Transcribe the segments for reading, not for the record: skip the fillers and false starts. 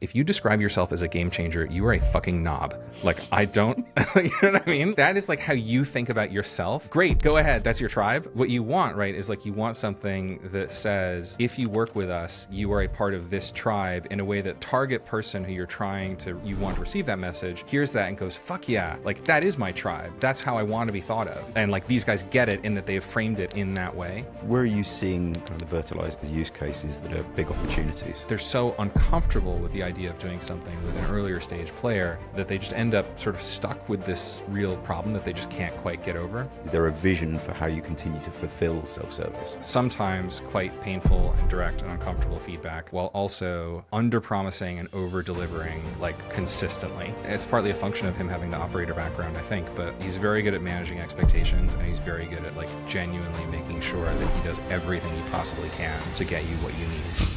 If you describe yourself as a game changer, you are a fucking knob. Like, I don't, you know what I mean? That is like how you think about yourself. Great, go ahead, that's your tribe. What you want, right, is like you want something that says, if you work with us, you are a part of this tribe in a way that target person who you want to receive that message, hears that and goes, fuck yeah, like that is my tribe. That's how I want to be thought of. And like these guys get it in that they have framed it in that way. Where are you seeing kind of the verticalized use cases that are big opportunities? They're so uncomfortable with the idea of doing something with an earlier stage player that they just end up sort of stuck with this real problem that they just can't quite get over. Is there a vision for how you continue to fulfill self-service? Sometimes quite painful and direct and uncomfortable feedback, while also under-promising and over-delivering like consistently. It's partly a function of him having the operator background, I think, but he's very good at managing expectations, and he's very good at like genuinely making sure that he does everything he possibly can to get you what you need.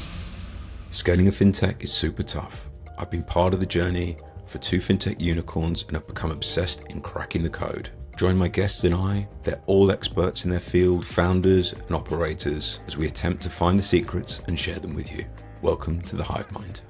Scaling a fintech is super tough. I've been part of the journey for 2 fintech unicorns and have become obsessed in cracking the code. Join my guests and I, they're all experts in their field, founders and operators, as we attempt to find the secrets and share them with you. Welcome to the Hive Mind.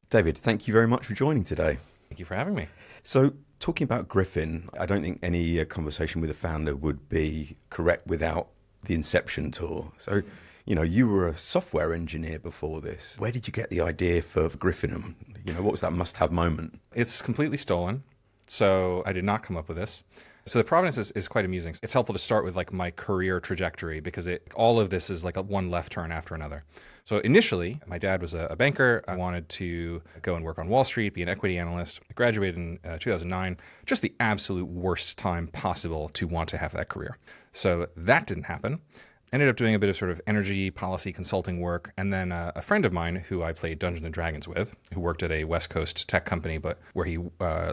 David, thank you very much for joining today. Thank you for having me. So, talking about Griffin, I don't think any conversation with a founder would be correct without the inception tour. So, you know, you were a software engineer before this. Where did you get the idea for Griffin? You know, what was that must-have moment? It's completely stolen, so I did not come up with this. So the provenance is quite amusing. It's helpful to start with like my career trajectory because all of this is like one left turn after another. So initially, my dad was a banker. I wanted to go and work on Wall Street, be an equity analyst. I graduated in 2009, just the absolute worst time possible to want to have that career. So that didn't happen. Ended up doing a bit of sort of energy policy consulting work. And then a friend of mine who I played Dungeons and Dragons with, who worked at a West Coast tech company, but where he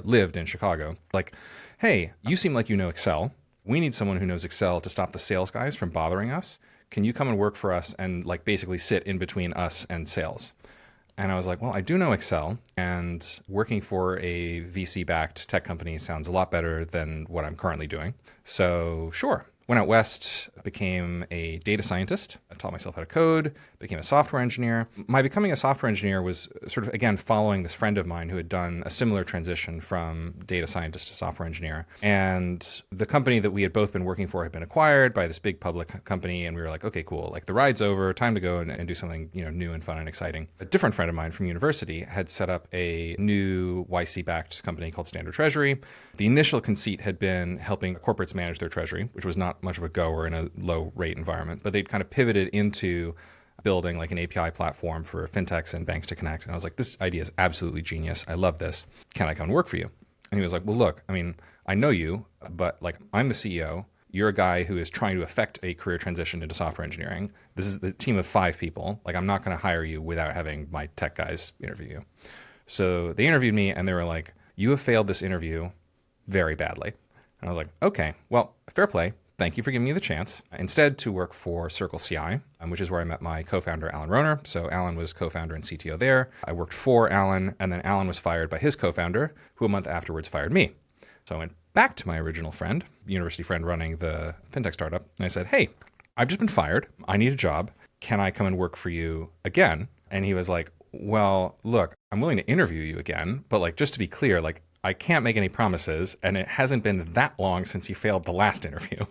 lived in Chicago, like, hey, you seem like you know Excel. We need someone who knows Excel to stop the sales guys from bothering us. Can you come and work for us and like basically sit in between us and sales? And I was like, well, I do know Excel, and working for a VC-backed tech company sounds a lot better than what I'm currently doing. So sure. Went out west, became a data scientist. I taught myself how to code, became a software engineer. My becoming a software engineer was sort of, again, following this friend of mine who had done a similar transition from data scientist to software engineer. And the company that we had both been working for had been acquired by this big public company. And we were like, okay, cool. Like the ride's over, time to go and do something, you know, new and fun and exciting. A different friend of mine from university had set up a new YC-backed company called Standard Treasury. The initial conceit had been helping corporates manage their treasury, which was not much of a goer in a low rate environment, but they'd kind of pivoted into building like an API platform for fintechs and banks to connect. And I was like, this idea is absolutely genius. I love this. Can I come and work for you? And he was like, well, look, I mean, I know you, but like I'm the CEO. You're a guy who is trying to effect a career transition into software engineering. This is the team of 5 people. Like, I'm not going to hire you without having my tech guys interview you. So they interviewed me and they were like, you have failed this interview very badly. And I was like, okay, well, fair play. Thank you for giving me the chance. Instead, to work for Circle CI, which is where I met my co-founder, Alan Rohner. So Alan was co-founder and CTO there. I worked for Alan, and then Alan was fired by his co-founder, who a month afterwards fired me. So I went back to my original friend, university friend running the fintech startup, and I said, hey, I've just been fired. I need a job. Can I come and work for you again? And he was like, well, look, I'm willing to interview you again, but like, just to be clear, like, I can't make any promises, and it hasn't been that long since you failed the last interview.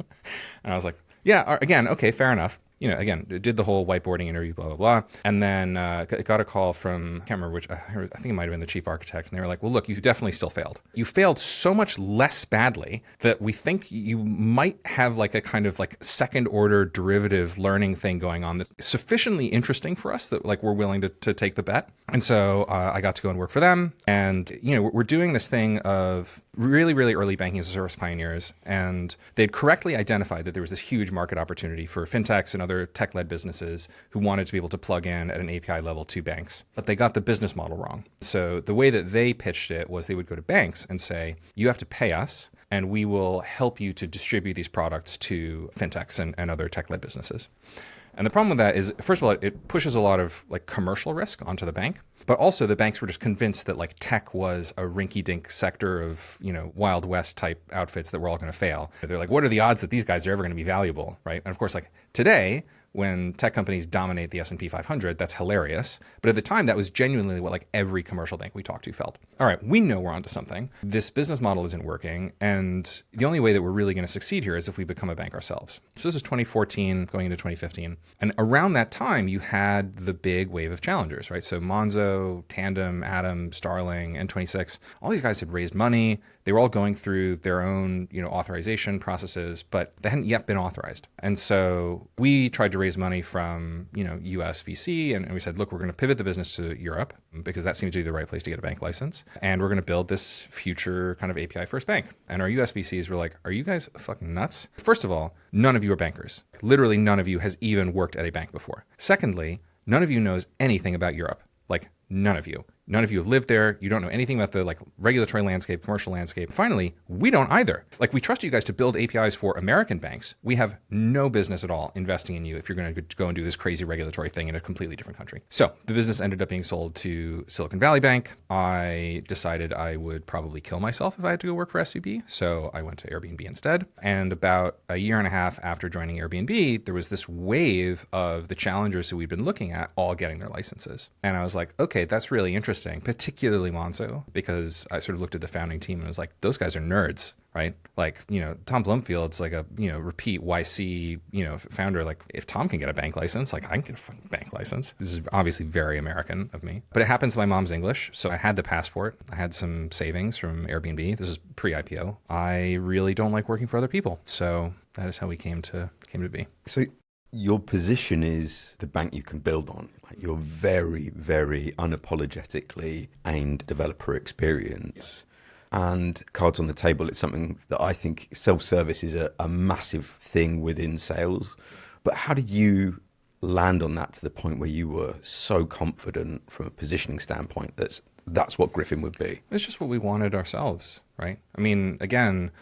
And I was like, yeah, again, okay, fair enough. You know, again, did the whole whiteboarding interview, blah, blah, blah. And then got a call from, I can't remember which, I think it might have been the chief architect. And they were like, well, look, you definitely still failed. You failed so much less badly that we think you might have like a kind of like second order derivative learning thing going on that's sufficiently interesting for us that like we're willing to take the bet. And so I got to go and work for them. And, you know, we're doing this thing of really, really early banking as a service pioneers. And they'd correctly identified that there was this huge market opportunity for fintechs and other tech-led businesses who wanted to be able to plug in at an API level to banks. But they got the business model wrong. So the way that they pitched it was they would go to banks and say, you have to pay us, and we will help you to distribute these products to fintechs and other tech-led businesses. And the problem with that is, first of all, it pushes a lot of like commercial risk onto the bank. But also the banks were just convinced that like tech was a rinky-dink sector of, you know, Wild West type outfits that were all going to fail. They're like, what are the odds that these guys are ever going to be valuable, right? And of course, like today, when tech companies dominate the S&P 500, that's hilarious. But at the time, that was genuinely what like every commercial bank we talked to felt. All right, we know we're onto something. This business model isn't working. And the only way that we're really going to succeed here is if we become a bank ourselves. So this is 2014 going into 2015. And around that time, you had the big wave of challengers, right? So Monzo, Tandem, Atom, Starling, N26, all these guys had raised money. They were all going through their own, authorization processes, but they hadn't yet been authorized. And so we tried to raise money from, US VC, and we said, look, we're going to pivot the business to Europe because that seems to be the right place to get a bank license. And we're going to build this future kind of API first bank. And our US VCs were like, are you guys fucking nuts? First of all, none of you are bankers. Literally none of you has even worked at a bank before. Secondly, none of you knows anything about Europe. Like none of you. None of you have lived there. You don't know anything about the like regulatory landscape, commercial landscape. Finally, we don't either. Like we trust you guys to build APIs for American banks. We have no business at all investing in you if you're going to go and do this crazy regulatory thing in a completely different country. So the business ended up being sold to Silicon Valley Bank. I decided I would probably kill myself if I had to go work for SVB. So I went to Airbnb instead. And about a year and a half after joining Airbnb, there was this wave of the challengers who we'd been looking at all getting their licenses. And I was like, okay, that's really interesting, particularly Monzo, because I sort of looked at the founding team and was like, those guys are nerds, right? Like, Tom Blumfield's like a, repeat YC, founder. Like if Tom can get a bank license, like I can get a fucking bank license. This is obviously very American of me, but it happens my mom's English. So I had the passport. I had some savings from Airbnb. This is pre-IPO. I really don't like working for other people. So that is how we came to be. So your position is the bank you can build on. Like you're very, very unapologetically aimed developer experience. And cards on the table, it's something that I think self-service is a massive thing within sales. But how did you land on that to the point where you were so confident from a positioning standpoint that's what Griffin would be? It's just what we wanted ourselves, right? I mean, again,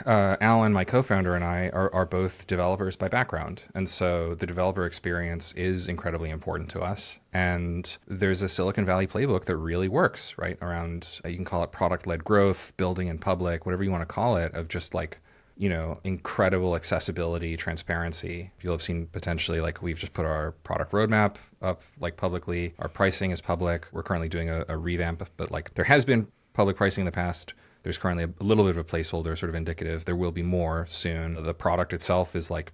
Alan, my co-founder, and I are both developers by background. And so the developer experience is incredibly important to us. And there's a Silicon Valley playbook that really works, right? Around, you can call it product-led growth, building in public, whatever you want to call it, of just like, incredible accessibility, transparency. You'll have seen potentially like we've just put our product roadmap up like publicly. Our pricing is public. We're currently doing a revamp, but like there has been public pricing in the past. There's currently a little bit of a placeholder, sort of indicative. There will be more soon. The product itself is like,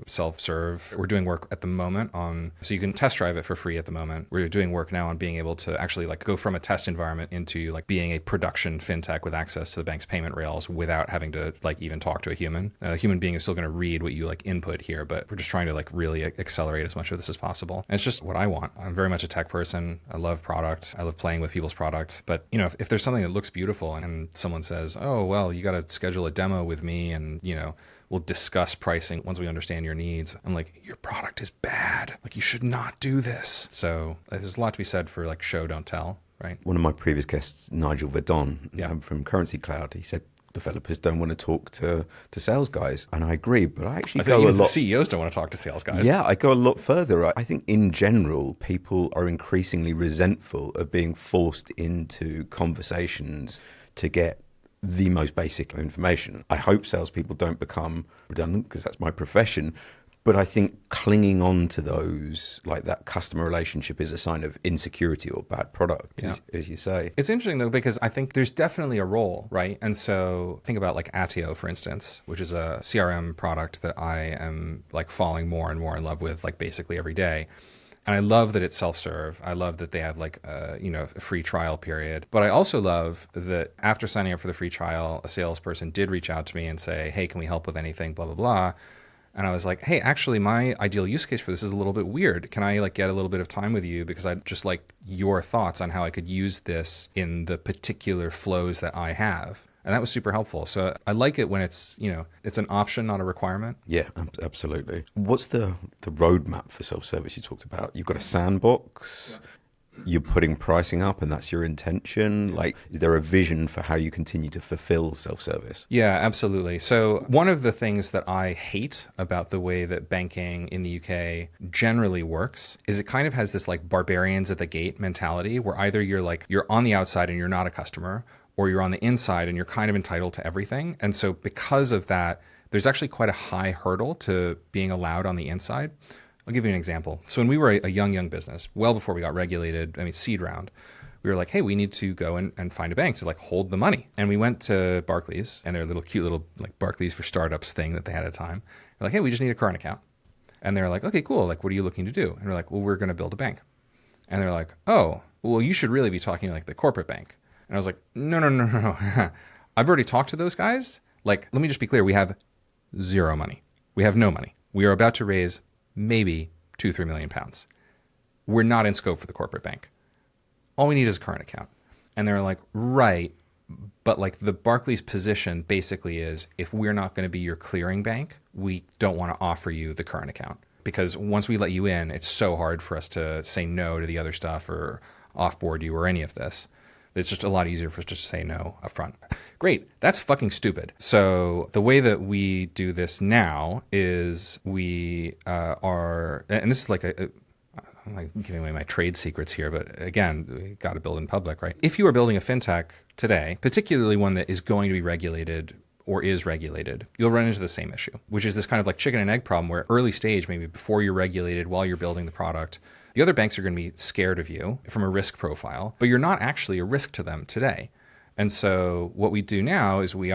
self-serve. We're doing work at the moment so you can test drive it for free at the moment. We're doing work now on being able to actually like go from a test environment into like being a production fintech with access to the bank's payment rails without having to like even talk to a human. A human being is still going to read what you like input here, but we're just trying to like really accelerate as much of this as possible. And it's just what I want. I'm very much a tech person. I love product. I love playing with people's products. But, if there's something that looks beautiful and someone says, oh, well, you got to schedule a demo with me and, we'll discuss pricing once we understand your needs. I'm like, your product is bad. Like, you should not do this. So there's a lot to be said for like show, don't tell, right? One of my previous guests, Nigel Verdon, from Currency Cloud, he said, developers don't want to talk to sales guys. And I agree, but I actually go even a lot... CEOs don't want to talk to sales guys. Yeah, I go a lot further. I think in general, people are increasingly resentful of being forced into conversations to get the most basic information. I hope salespeople don't become redundant because that's my profession. But I think clinging on to those, like that customer relationship, is a sign of insecurity or bad product, as you say. It's interesting, though, because I think there's definitely a role, right? And so think about like Attio, for instance, which is a CRM product that I am like falling more and more in love with, like basically every day. And I love that it's self-serve. I love that they have like a free trial period. But I also love that after signing up for the free trial, a salesperson did reach out to me and say, hey, can we help with anything, blah, blah, blah. And I was like, hey, actually, my ideal use case for this is a little bit weird. Can I like get a little bit of time with you? Because I'd just like your thoughts on how I could use this in the particular flows that I have. And that was super helpful. So I like it when it's, it's an option, not a requirement. Yeah, absolutely. What's the roadmap for self-service you talked about? You've got a sandbox. You're putting pricing up and that's your intention. Like, is there a vision for how you continue to fulfill self-service? Yeah, absolutely. So one of the things that I hate about the way that banking in the UK generally works is it kind of has this like barbarians at the gate mentality where either you're on the outside and you're not a customer, or you're on the inside and you're kind of entitled to everything. And so because of that, there's actually quite a high hurdle to being allowed on the inside. I'll give you an example. So when we were a young business, well before we got regulated, seed round, we were like, hey, we need to go and find a bank to like hold the money. And we went to Barclays and their little cute little like Barclays for startups thing that they had at the time. We're like, hey, we just need a current account. And they're like, okay, cool. Like, what are you looking to do? And we're like, well, we're going to build a bank. And they're like, oh, well, you should really be talking to like the corporate bank. And I was like, no. I've already talked to those guys. Like, let me just be clear. We have zero money. We have no money. We are about to raise maybe 2-3 million pounds. We're not in scope for the corporate bank. All we need is a current account. And they're like, right. But like the Barclays position basically is if we're not going to be your clearing bank, we don't want to offer you the current account. Because once we let you in, it's so hard for us to say no to the other stuff or offboard you or any of this. It's just a lot easier for us to say no up front. Great. That's fucking stupid. So the way that we do this now is we are, and this is like I'm like giving away my trade secrets here, but again, we got to build in public, right? If you are building a fintech today, particularly one that is going to be regulated or is regulated, you'll run into the same issue, which is this kind of like chicken and egg problem where early stage, maybe before you're regulated, while you're building the product, the other banks are going to be scared of you from a risk profile, but you're not actually a risk to them today. And so what we do now is we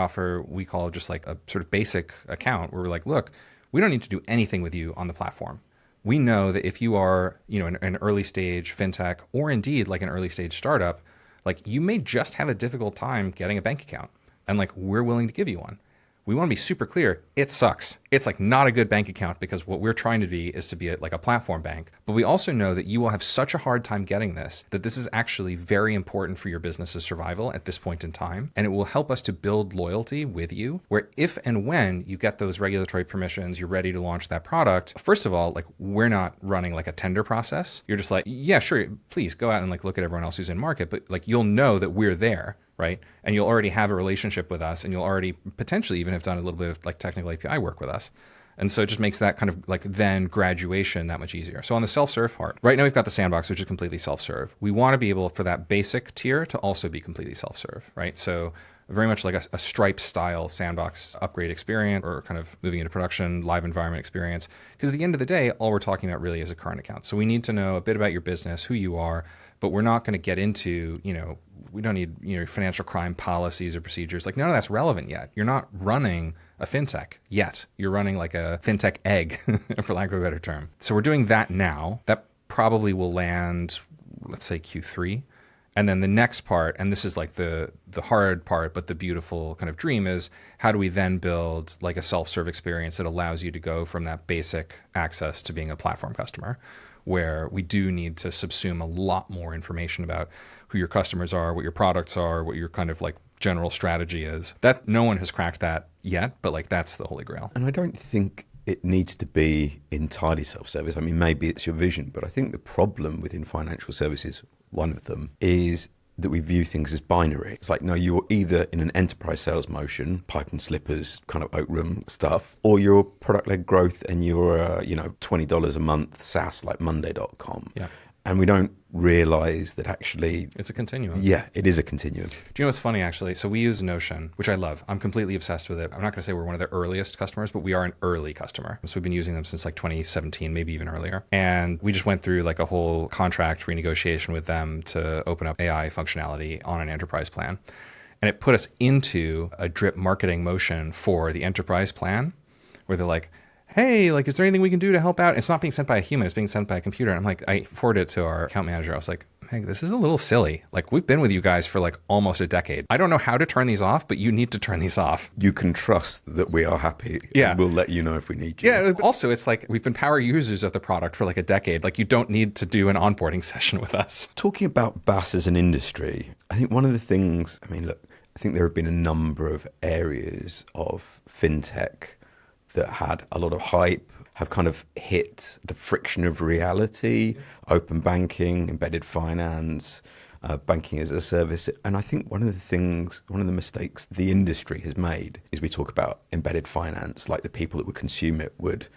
call just like a sort of basic account where we're like, look, we don't need to do anything with you on the platform. We know that if you are, an early stage fintech or indeed like an early stage startup, like you may just have a difficult time getting a bank account. And like, we're willing to give you one. We want to be super clear. It sucks. It's like not a good bank account because what we're trying to be is to be like a platform bank. But we also know that you will have such a hard time getting this, that this is actually very important for your business's survival at this point in time. And it will help us to build loyalty with you, where if and when you get those regulatory permissions, you're ready to launch that product. First of all, like we're not running like a tender process. You're just like, yeah, sure, please go out and like look at everyone else who's in market, but like you'll know that we're there. Right. And you'll already have a relationship with us and you'll already potentially even have done a little bit of like technical API work with us. And so it just makes that kind of like then graduation that much easier. So on the self-serve part, right now we've got the sandbox, which is completely self-serve. We want to be able for that basic tier to also be completely self-serve, right? So very much like a Stripe style sandbox upgrade experience or kind of moving into production, live environment experience. Because at the end of the day, all we're talking about really is a current account. So we need to know a bit about your business, who you are, but we're not going to get into, we don't need, financial crime policies or procedures. Like none of that's relevant yet. You're not running a fintech yet. You're running like a fintech egg, for lack of a better term. So we're doing that now. That probably will land, let's say Q3. And then the next part, and this is like the hard part, but the beautiful kind of dream is how do we then build like a self-serve experience that allows you to go from that basic access to being a platform customer, where we do need to subsume a lot more information about who your customers are, what your products are, what your kind of like general strategy is. That no one has cracked that yet, but like that's the holy grail. And I don't think it needs to be entirely self-service. Maybe it's your vision, but I think the problem within financial services, one of them, is that we view things as binary. It's like, no, you're either in an enterprise sales motion, pipe and slippers, kind of oak room stuff, or you're product-led growth and you're, $20 a month SaaS like Monday.com. Yeah. And we don't realize that actually it's a continuum. Yeah, it is a continuum. Do you know what's funny actually? So we use Notion, which I love. I'm completely obsessed with it. I'm not going to say we're one of the earliest customers, but we are an early customer. So we've been using them since like 2017, maybe even earlier. And we just went through like a whole contract renegotiation with them to open up AI functionality on an enterprise plan. And it put us into a drip marketing motion for the enterprise plan where they're like, hey, like, is there anything we can do to help out? It's not being sent by a human, it's being sent by a computer. And I'm like, I forwarded it to our account manager. I was like, Meg, this is a little silly. Like, we've been with you guys for like almost a decade. I don't know how to turn these off, but you need to turn these off. You can trust that we are happy. Yeah. And we'll let you know if we need you. Yeah. Also, it's like we've been power users of the product for like a decade. Like, you don't need to do an onboarding session with us. Talking about BaaS as an industry, I think one of the things, I think there have been a number of areas of fintech that had a lot of hype, have kind of hit the friction of reality, open banking, embedded finance, banking as a service. And I think one of the mistakes the industry has made is we talk about embedded finance, like the people that would consume it would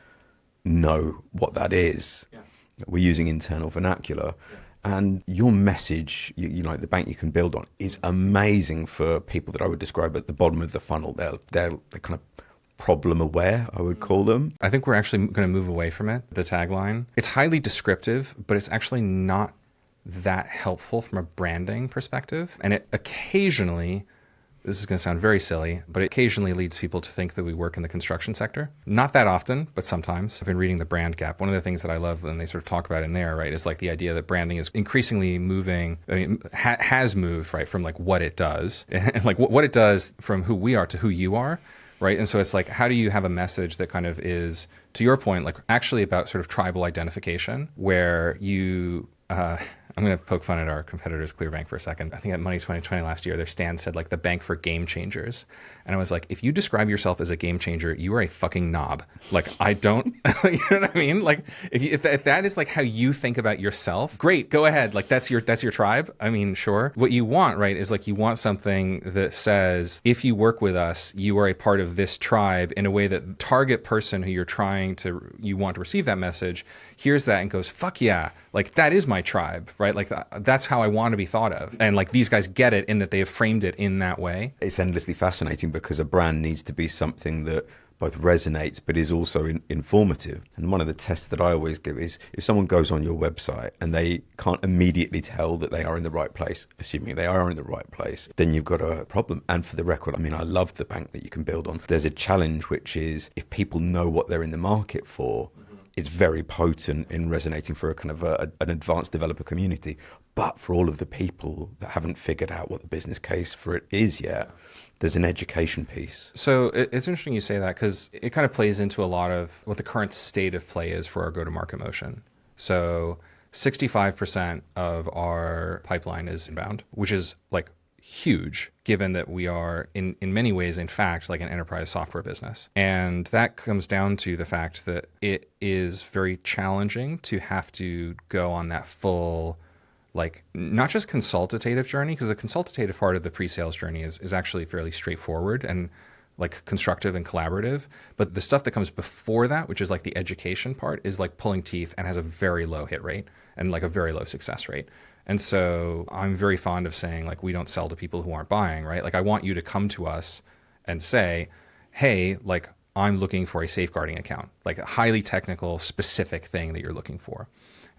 know what that is. Yeah. We're using internal vernacular. Yeah. And your message, you know, the bank you can build on is amazing for people that I would describe at the bottom of the funnel. They're kind of problem aware, I would call them. I think we're actually going to move away from it, the tagline. It's highly descriptive, but it's actually not that helpful from a branding perspective. And it occasionally, this is going to sound very silly, but it occasionally leads people to think that we work in the construction sector. Not that often, but sometimes. I've been reading The Brand Gap. One of the things that I love, and they sort of talk about in there, right, is like the idea that branding is increasingly moving, has moved, right, from like what it does, and like what it does from who we are to who you are, right? And so it's like, how do you have a message that kind of is, to your point, like actually about sort of tribal identification, where you, I'm going to poke fun at our competitors, Clearbank, for a second. I think at Money 2020 last year, their stand said like the bank for game changers. And I was like, if you describe yourself as a game changer, you are a fucking knob. Like, I don't, you know what I mean? Like, if that is like how you think about yourself, great, go ahead. Like, that's your tribe. I mean, sure. What you want, right, is like you want something that says, if you work with us, you are a part of this tribe, in a way that the target person who you want to receive that message hears that and goes, fuck yeah, like that is my tribe, right? Like that's how I want to be thought of. And like these guys get it in that they have framed it in that way. It's endlessly fascinating because a brand needs to be something that both resonates but is also informative. And one of the tests that I always give is if someone goes on your website and they can't immediately tell that they are in the right place, assuming they are in the right place, then you've got a problem. And for the record, I mean, I love the bank that you can build on. There's a challenge, which is if people know what they're in the market for, it's very potent in resonating for a kind of an advanced developer community. But for all of the people that haven't figured out what the business case for it is yet, there's an education piece. So it's interesting you say that, because it kind of plays into a lot of what the current state of play is for our go-to-market motion. So 65% of our pipeline is inbound, which is like huge, given that we are in many ways, in fact, like an enterprise software business. And that comes down to the fact that it is very challenging to have to go on that full, like, not just consultative journey, because the consultative part of the pre-sales journey is actually fairly straightforward and like constructive and collaborative. But the stuff that comes before that, which is like the education part, is like pulling teeth and has a very low hit rate and like a very low success rate. And so I'm very fond of saying, like, we don't sell to people who aren't buying, right? Like, I want you to come to us and say, hey, like, I'm looking for a safeguarding account, like a highly technical, specific thing that you're looking for.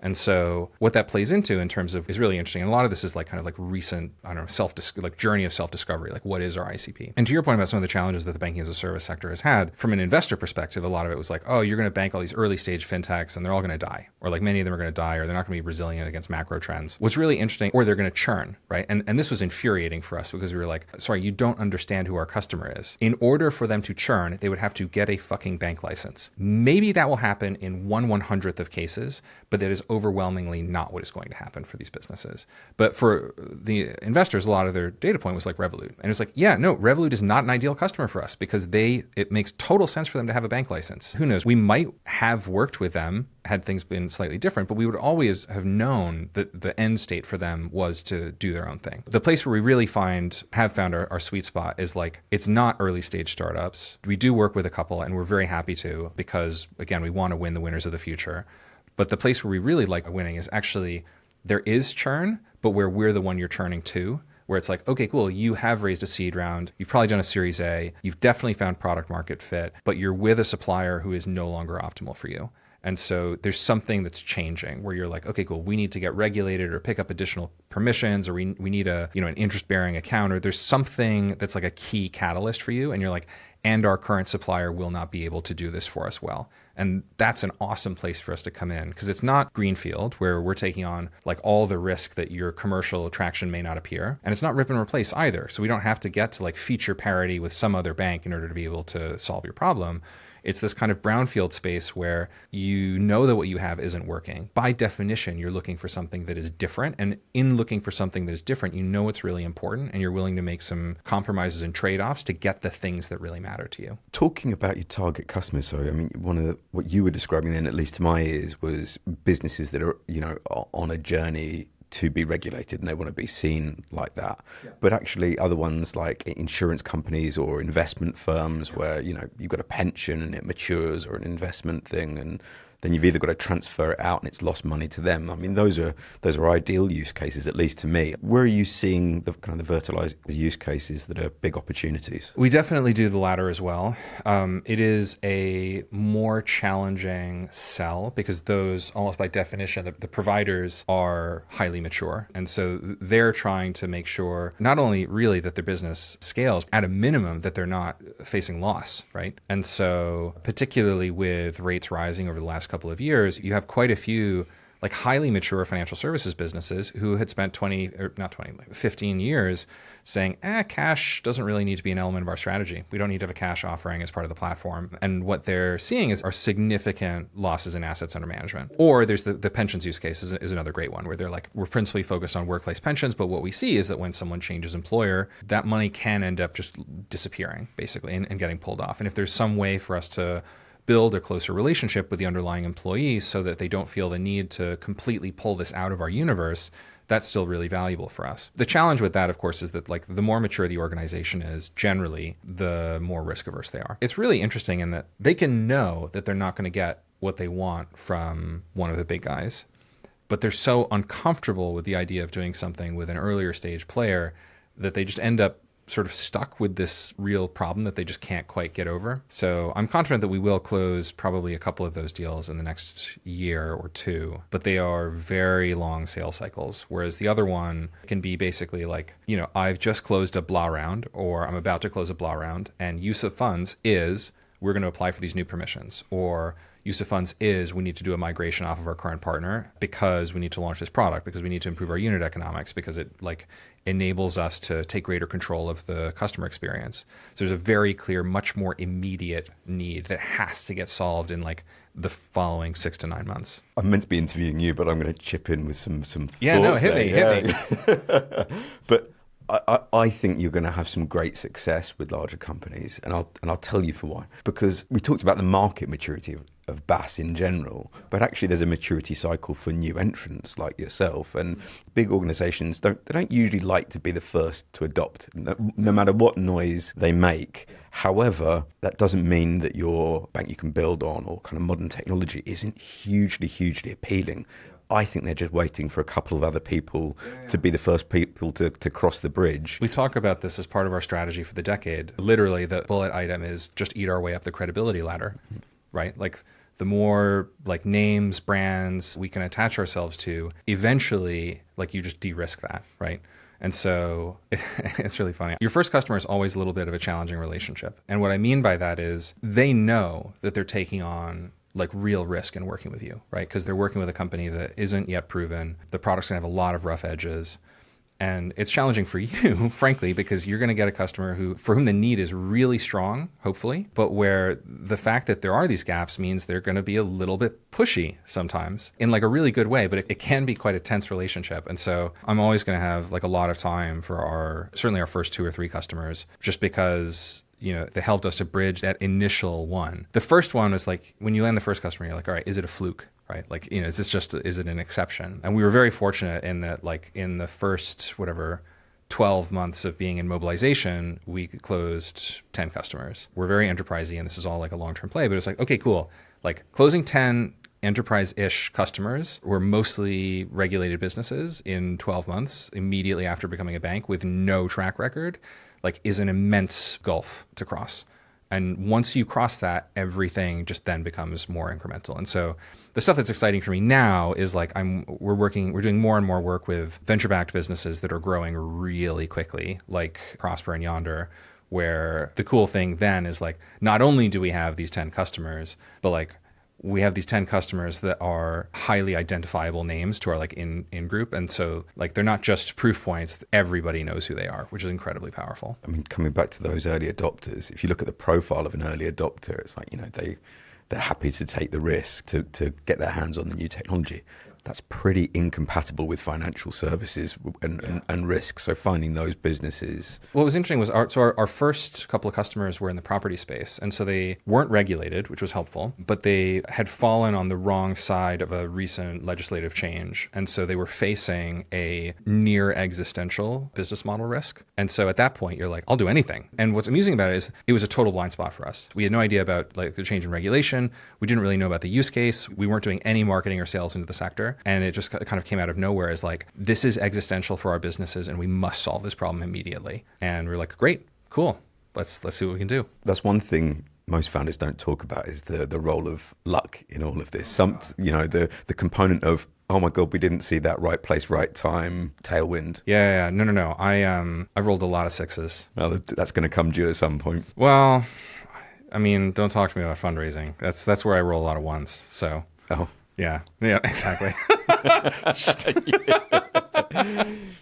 And so what that plays into in terms of is really interesting. And a lot of this is like kind of like recent, I don't know, like journey of self-discovery, like what is our ICP? And to your point about some of the challenges that the banking as a service sector has had, from an investor perspective, a lot of it was like, oh, you're going to bank all these early stage fintechs and they're all going to die. Or like many of them are going to die, or they're not going to be resilient against macro trends. What's really interesting, or they're going to churn, right? And this was infuriating for us because we were like, sorry, you don't understand who our customer is. In order for them to churn, they would have to get a fucking bank license. Maybe that will happen in 1/100th of cases, but that is overwhelmingly not what is going to happen for these businesses. But for the investors, a lot of their data point was like Revolut. And it's like, yeah, no, Revolut is not an ideal customer for us because it makes total sense for them to have a bank license. Who knows? We might have worked with them had things been slightly different, but we would always have known that the end state for them was to do their own thing. The place where we really have found our sweet spot is like, it's not early stage startups. We do work with a couple and we're very happy to, because again, we want to win the winners of the future. But the place where we really like winning is actually, there is churn, but where we're the one you're churning to, where it's like, okay, cool, you have raised a seed round, you've probably done a Series A, you've definitely found product market fit, but you're with a supplier who is no longer optimal for you. And so there's something that's changing where you're like, okay, cool, we need to get regulated or pick up additional permissions, or we need an interest-bearing account, or there's something that's like a key catalyst for you. And you're like, and our current supplier will not be able to do this for us well. And that's an awesome place for us to come in, because it's not greenfield where we're taking on like all the risk that your commercial traction may not appear. And it's not rip and replace either. So we don't have to get to like feature parity with some other bank in order to be able to solve your problem. It's this kind of brownfield space where you know that what you have isn't working. By definition, you're looking for something that is different. And in looking for something that is different, you know it's really important and you're willing to make some compromises and trade-offs to get the things that really matter to you. Talking about your target customers, so I mean, what you were describing then, at least to my ears, was businesses that are, on a journey to be regulated and they want to be seen like that. Yeah. But actually other ones like insurance companies or investment firms where, you've got a pension and it matures, or an investment thing, and then you've either got to transfer it out and it's lost money to them. I mean, those are ideal use cases, at least to me. Where are you seeing the kind of the verticalized use cases that are big opportunities? We definitely do the latter as well. It is a more challenging sell because those, almost by definition, the providers are highly mature. And so they're trying to make sure not only really that their business scales, at a minimum that they're not facing loss, right? And so particularly with rates rising over the last couple of years, you have quite a few like highly mature financial services businesses who had spent 15 years saying, cash doesn't really need to be an element of our strategy. We don't need to have a cash offering as part of the platform. And what they're seeing are significant losses in assets under management. Or there's the pensions use case is another great one where they're like, we're principally focused on workplace pensions, but what we see is that when someone changes employer, that money can end up just disappearing basically and getting pulled off. And if there's some way for us to build a closer relationship with the underlying employees so that they don't feel the need to completely pull this out of our universe, that's still really valuable for us. The challenge with that, of course, is that like the more mature the organization is, generally, the more risk averse they are. It's really interesting in that they can know that they're not going to get what they want from one of the big guys, but they're so uncomfortable with the idea of doing something with an earlier stage player that they just end up sort of stuck with this real problem that they just can't quite get over. So I'm confident that we will close probably a couple of those deals in the next year or two, but they are very long sales cycles. Whereas the other one can be basically like, I've just closed a blah round, or I'm about to close a blah round, and use of funds is we're going to apply for these new permissions, or use of funds is we need to do a migration off of our current partner because we need to launch this product, because we need to improve our unit economics, because it enables us to take greater control of the customer experience. So there's a very clear, much more immediate need that has to get solved in the following 6 to 9 months. I'm meant to be interviewing you, but I'm going to chip in with some thoughts. Yeah, no, hit me. But I think you're going to have some great success with larger companies, and I'll tell you for why. Because we talked about the market maturity of BaaS in general, but actually there's a maturity cycle for new entrants like yourself. And big organizations don't usually like to be the first to adopt, no matter what noise they make. However, that doesn't mean that your bank you can build on or kind of modern technology isn't hugely appealing. I think they're just waiting for a couple of other people to be the first people to cross the bridge. We talk about this as part of our strategy for the decade. Literally, the bullet item is just eat our way up the credibility ladder, right? Like the more names, brands we can attach ourselves to, eventually, you just de-risk that, right? And so it's really funny. Your first customer is always a little bit of a challenging relationship. And what I mean by that is they know that they're taking on real risk in working with you, right? Because they're working with a company that isn't yet proven. The product's gonna have a lot of rough edges. And it's challenging for you, frankly, because you're gonna get a customer for whom the need is really strong, hopefully, but where the fact that there are these gaps means they're gonna be a little bit pushy sometimes in a really good way, but it can be quite a tense relationship. And so I'm always gonna have a lot of time for certainly our first 2 or 3 customers, just because they helped us to bridge that initial one. The first one was when you land the first customer, you're like, all right, is it a fluke, right? Is it an exception? And we were very fortunate in that, in the first, 12 months of being in mobilization, we closed 10 customers. We're very enterprisey, and this is all a long-term play, but it's okay, cool. Closing 10 enterprise-ish customers were mostly regulated businesses in 12 months, immediately after becoming a bank with no track record, is an immense gulf to cross. And once you cross that, everything just then becomes more incremental. And so the stuff that's exciting for me now is we're doing more and more work with venture-backed businesses that are growing really quickly, like Prosper and Yonder, where the cool thing then is not only do we have these 10 customers, but we have these 10 customers that are highly identifiable names to our in group. And so they're not just proof points, everybody knows who they are, which is incredibly powerful. I mean, coming back to those early adopters, if you look at the profile of an early adopter, it's they're happy to take the risk to get their hands on the new technology. that's pretty incompatible with financial services and risk. So finding those businesses. What was interesting was our first couple of customers were in the property space. And so they weren't regulated, which was helpful, but they had fallen on the wrong side of a recent legislative change. And so they were facing a near existential business model risk. And so at that point, you're like, I'll do anything. And what's amusing about it is it was a total blind spot for us. We had no idea about like the change in regulation. We didn't really know about the use case. We weren't doing any marketing or sales into the sector. And it just kind of came out of nowhere as like, this is existential for our businesses and we must solve this problem immediately. And we're like, great, cool. Let's see what we can do. That's one thing most founders don't talk about is the role of luck in all of this. The component of, oh my God, we didn't see that right place, right time, tailwind. Yeah. No. I rolled a lot of sixes. Well, that's going to come due at some point. Well, I mean, don't talk to me about fundraising. That's where I roll a lot of ones. So. Oh. Yeah, exactly.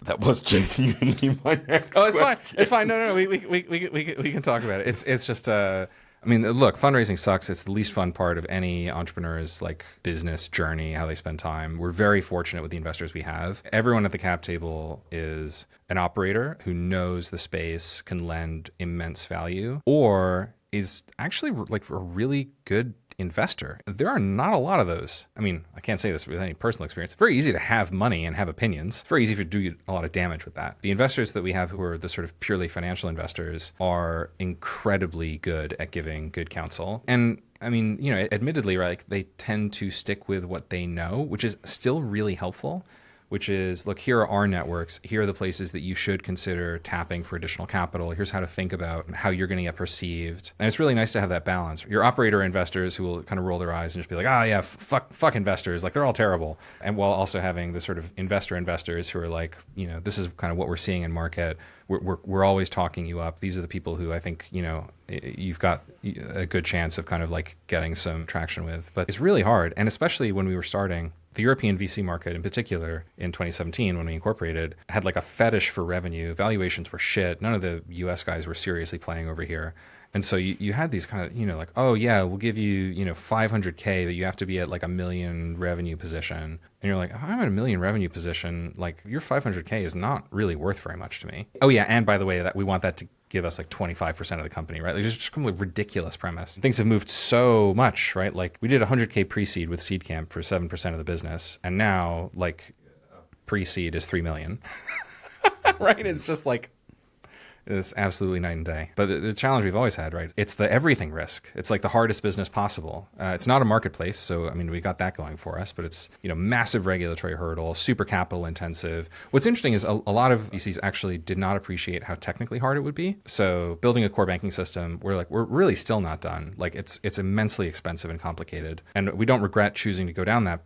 That was genuinely my next Oh, it's question. fine. It's fine. No. We can talk about it. It's just I mean, look, fundraising sucks. It's the least fun part of any entrepreneur's like business journey, how they spend time. We're very fortunate with the investors we have. Everyone at the cap table is an operator who knows the space, can lend immense value, or is actually like a really good investor. There are not a lot of those. I mean, I can't say this with any personal experience. It's very easy to have money and have opinions. It's very easy to do a lot of damage with that. The investors that we have who are the sort of purely financial investors are incredibly good at giving good counsel. And I mean, you know, admittedly, right, like they tend to stick with what they know, which is still really helpful. Which is, look, here are our networks. Here are the places that you should consider tapping for additional capital. Here's how to think about how you're going to get perceived. And it's really nice to have that balance. Your operator investors who will kind of roll their eyes and just be like, yeah, fuck investors. Like, they're all terrible. And while also having the sort of investors who are like, you know, this is kind of what we're seeing in market. We're always talking you up. These are the people who I think, you know, you've got a good chance of kind of like getting some traction with. But it's really hard. And especially when we were starting, the European VC market in particular in 2017 when we incorporated had like a fetish for revenue. Valuations were shit. None of the US guys were seriously playing over here. And so you had these kind of, you know, like, oh yeah, we'll give you, you know, $500K, but you have to be at like $1 million revenue position. And you're like, I'm at $1 million revenue position. Like your $500K is not really worth very much to me. Oh yeah. And by the way, that we want that to give us like 25% of the company, right? Like it's just a completely ridiculous premise. Things have moved so much, right? Like we did 100K pre-seed with Seed Camp for 7% of the business. And now like pre-seed is 3 million, right? It's just like, it's absolutely night and day. But the challenge we've always had, right? It's the everything risk. It's like the hardest business possible. It's not a marketplace. So, I mean, we got that going for us, but it's, you know, massive regulatory hurdle, super capital intensive. What's interesting is a lot of VCs actually did not appreciate how technically hard it would be. So building a core banking system, we're really still not done. Like it's immensely expensive and complicated. And we don't regret choosing to go down that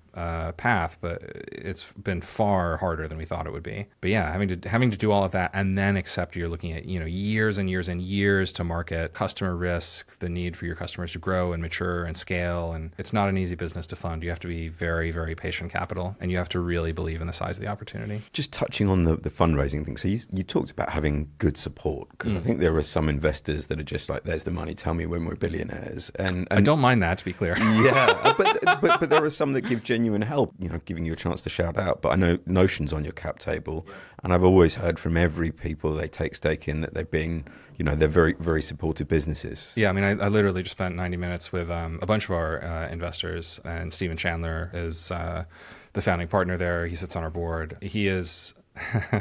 path, but it's been far harder than we thought it would be. But yeah, having to do all of that and then accept you're looking at, you know, years and years and years to market, customer risk, the need for your customers to grow and mature and scale. And it's not an easy business to fund. You have to be very, very patient capital, and you have to really believe in the size of the opportunity. Just touching on the fundraising thing. So you talked about having good support, because I think there are some investors that are just like, there's the money, tell me when we're billionaires. And I don't mind that, to be clear. Yeah, but there are some that give genuine help, you know, giving you a chance to shout out. But I know Notion's on your cap table, and I've always heard from every people they take stake in that they've been, you know, they're very, very supportive businesses. Yeah, I mean, I literally just spent 90 minutes with a bunch of our investors, and Steven Chandler is the founding partner there. He sits on our board. He is...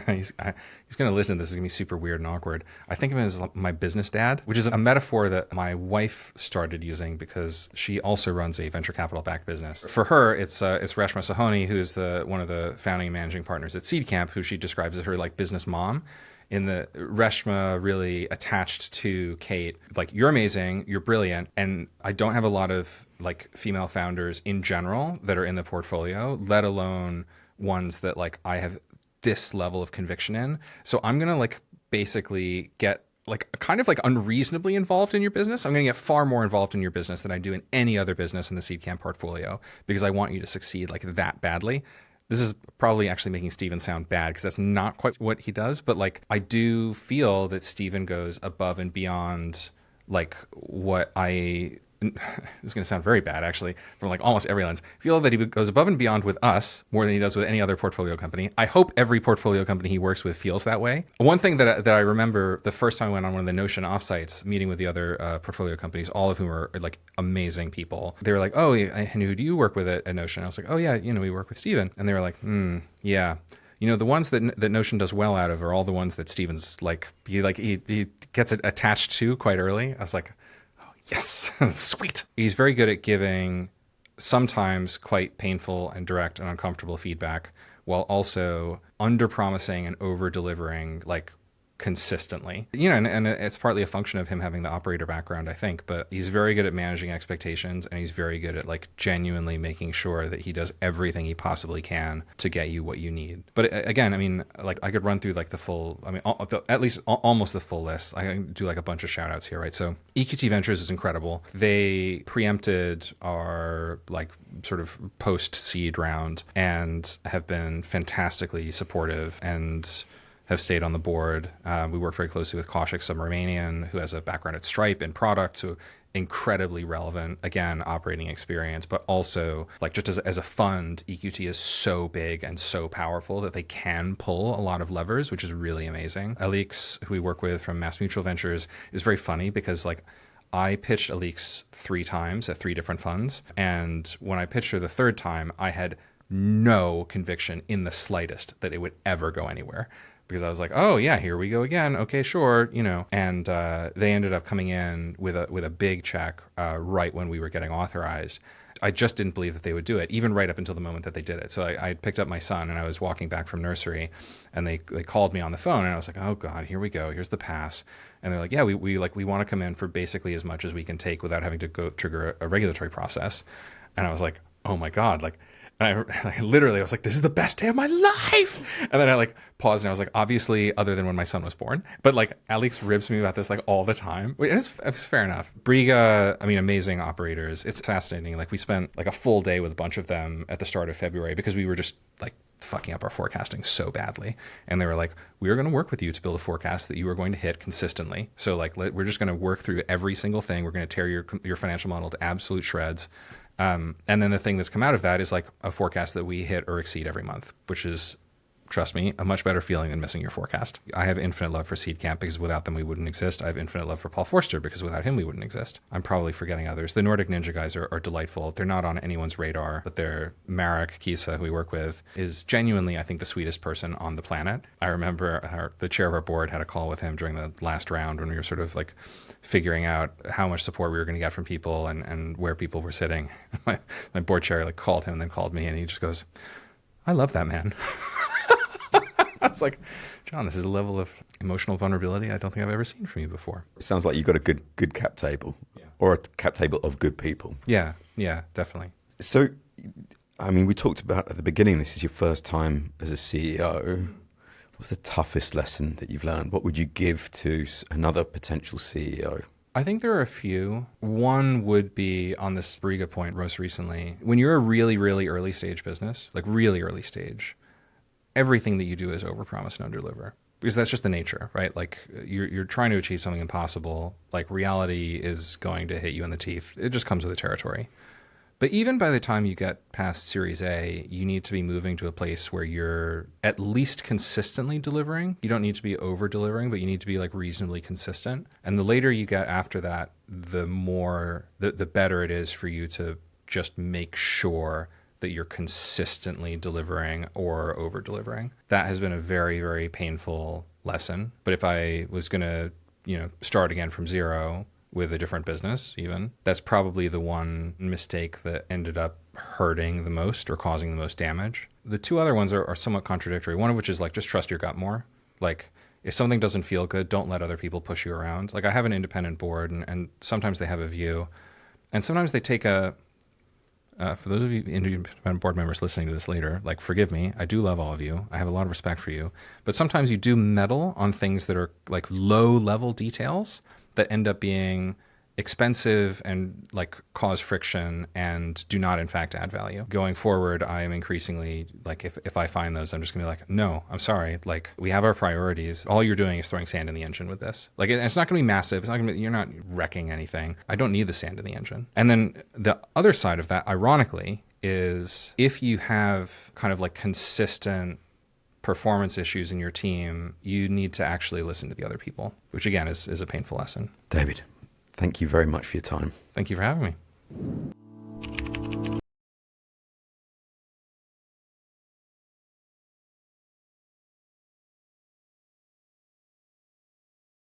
he's going to listen to this. It's going to be super weird and awkward. I think of him as my business dad, which is a metaphor that my wife started using because she also runs a venture capital backed business. For her, it's Reshma Sahoni, who's one of the founding and managing partners at Seed Camp, who she describes as her like business mom. In the Reshma really attached to Kate, like, you're amazing, you're brilliant, and I don't have a lot of like female founders in general that are in the portfolio, let alone ones that like I have this level of conviction in. So I'm going to like basically get like kind of like unreasonably involved in your business. I'm going to get far more involved in your business than I do in any other business in the Seed Camp portfolio, because I want you to succeed like that badly. This is probably actually making Steven sound bad, because that's not quite what he does. But like, I do feel that Steven goes above and beyond like what I this is going to sound very bad actually, from like almost every lens, feel that he goes above and beyond with us more than he does with any other portfolio company. I hope every portfolio company he works with feels that way. One thing that I remember the first time I went on one of the Notion offsites, meeting with the other portfolio companies, all of whom are like amazing people. They were like, oh, and who do you work with at Notion? I was like, oh yeah, we work with Steven. And they were like, yeah. The ones that Notion does well out of are all the ones that Steven's he gets it attached to quite early. I was like, oh, yes, sweet. He's very good at giving sometimes quite painful and direct and uncomfortable feedback while also under-promising and over-delivering consistently. And it's partly a function of him having the operator background, I think, but he's very good at managing expectations, and he's very good at genuinely making sure that he does everything he possibly can to get you what you need. But again, I could run through the full, at least almost the full list. I can do a bunch of shout outs here, right? So EQT Ventures is incredible. They preempted our sort of post-seed round and have been fantastically supportive and have stayed on the board. We work very closely with Kaushik Subramanian, who has a background at Stripe in product, so incredibly relevant, again, operating experience, but also just as a fund, EQT is so big and so powerful that they can pull a lot of levers, which is really amazing. Alix, who we work with from Mass Mutual Ventures, is very funny because I pitched Alix 3 times at 3 different funds, and when I pitched her the 3rd time, I had no conviction in the slightest that it would ever go anywhere. Because I was like, oh yeah, here we go again. Okay, sure, And they ended up coming in with a big check right when we were getting authorized. I just didn't believe that they would do it, even right up until the moment that they did it. So I picked up my son and I was walking back from nursery, and they called me on the phone, and I was like, oh God, here we go. Here's the pass. And they're like, yeah, we want to come in for basically as much as we can take without having to go trigger a regulatory process. And I was like, oh my God, and I literally was like, this is the best day of my life. And then I paused and I was like, obviously, other than when my son was born. But Alex ribs me about this all the time. And it's fair enough. Briga, amazing operators. It's fascinating. We spent a full day with a bunch of them at the start of February because we were just fucking up our forecasting so badly. And they were like, we are going to work with you to build a forecast that you are going to hit consistently. So we're just going to work through every single thing. We're going to tear your financial model to absolute shreds. And then the thing that's come out of that is a forecast that we hit or exceed every month, which is, trust me, a much better feeling than missing your forecast. I have infinite love for Seed Camp because without them we wouldn't exist. I have infinite love for Paul Forster because without him we wouldn't exist. I'm probably forgetting others. The Nordic Ninja guys are delightful. They're not on anyone's radar, but Marek Kisa, who we work with, is genuinely, I think, the sweetest person on the planet. I remember the chair of our board had a call with him during the last round when we were sort of figuring out how much support we were going to get from people and where people were sitting. My board chair called him and then called me, and he just goes, I love that man. I was like, John, this is a level of emotional vulnerability I don't think I've ever seen from you before. It sounds like you've got a good cap table, or a cap table of good people. Yeah, definitely. So, we talked about at the beginning, this is your first time as a CEO. What's the toughest lesson that you've learned? What would you give to another potential CEO? I think there are a few. One would be on this Briga point most recently. When you're a really, really early stage business, really early stage, everything that you do is overpromise and underdeliver, because that's just the nature, right? You're trying to achieve something impossible. Reality is going to hit you in the teeth. It just comes with the territory. But even by the time you get past Series A, you need to be moving to a place where you're at least consistently delivering. You don't need to be over delivering, but you need to be reasonably consistent. And the later you get after that, the better it is for you to just make sure that you're consistently delivering or over delivering. That has been a very, very painful lesson. But if I was going to, start again from zero with a different business even, that's probably the one mistake that ended up hurting the most or causing the most damage. The 2 other ones are somewhat contradictory. One of which is just trust your gut more. If something doesn't feel good, don't let other people push you around. I have an independent board and sometimes they have a view, and sometimes they take for those of you independent board members listening to this later, forgive me, I do love all of you. I have a lot of respect for you. But sometimes you do meddle on things that are low level details that end up being expensive and like cause friction and do not in fact add value. Going forward, I am increasingly like, if I find those, I'm just gonna be like, no, I'm sorry. Like, we have our priorities. All you're doing is throwing sand in the engine with this. Like, it's not gonna be massive. It's not gonna be, you're not wrecking anything. I don't need the sand in the engine. And then the other side of that, ironically, is if you have kind of like consistent performance issues in your team, you need to actually listen to the other people, which again is a painful lesson. David, thank you very much for your time. Thank you for having me.